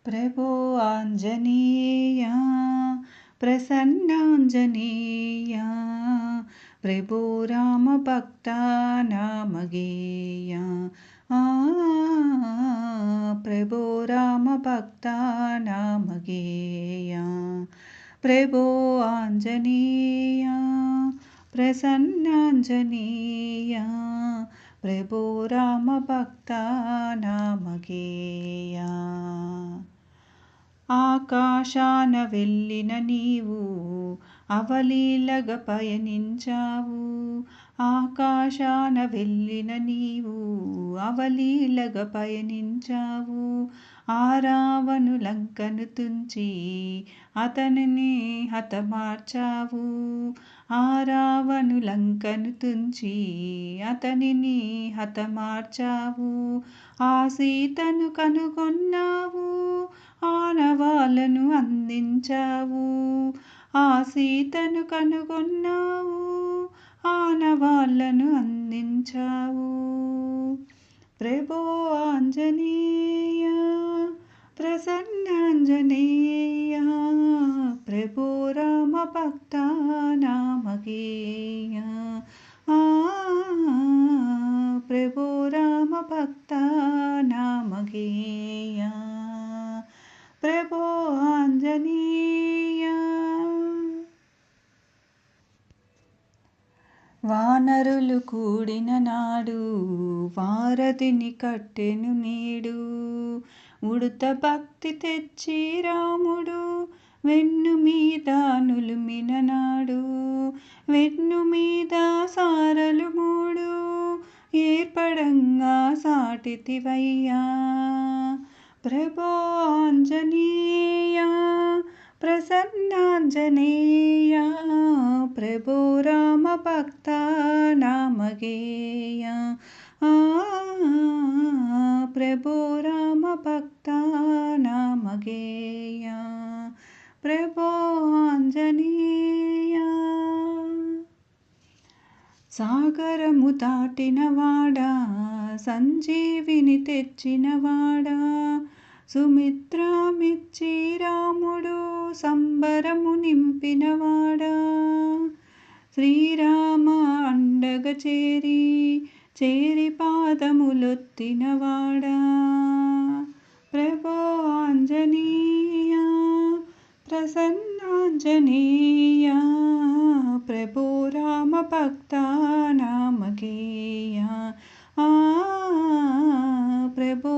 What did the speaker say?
ప్రభో ఆంజనేయ ప్రసన్నాంజనేయ ప్రభో రామ భక్త నామగేయ ప్రభో రామ భక్త నామగేయ ప్రభో ఆంజనేయ ప్రసన్నాంజనేయ ప్రభో రామ భక్త నామగేయ ఆకాశాన వెళ్ళిన నీవు అవలీలగ పయనించావు ఆకాశాన వెళ్ళిన నీవు అవలీలగ పయనించావు ఆ రావణు లంకను తుంచి అతనిని హతమార్చావు ఆ రావణు లంకను తుంచి అతనిని హతమార్చావు ఆ సీతను కనుగొన్నావు ఆనవాళ్ళను అందించావు ఆ సీతను కనుగొన్నావు ఆనవాళ్ళను అందించావు ప్రభో ఆంజనేయ ప్రసన్నాంజనేయ ప్రభో రామ భక్త నామగేయ ప్రభో రామ భక్త నామగేయ ప్రభో ఆంజనేయ వానరులు కూడిన నాడు వారధిని కట్టెను నేడు ఉడత భక్తి తెచ్చి రాముడు వెన్ను మీద నులిమిన నాడు వెన్ను మీద సారలు మూడు ఏర్పడంగా సాటితివయ్యా ప్రభో ఆంజనేయ ప్రసన్నాంజనేయ ప్రభో రామ భక్త నామగేయ ప్రభో రామ భక్త నామగేయ ప్రభో ఆంజనేయ సాగరము దాటినవాడా సంజీవిని తెచ్చినవాడా సుమిత్రామిచ్చి రాముడు సంబరము నింపినవాడా శ్రీరామ అండగ చేరి పాదములొత్తినవాడా ప్రభో ఆంజనేయ ప్రసన్నాంజనేయ ప్రభో రామ భక్త నామగేయ ప్రభో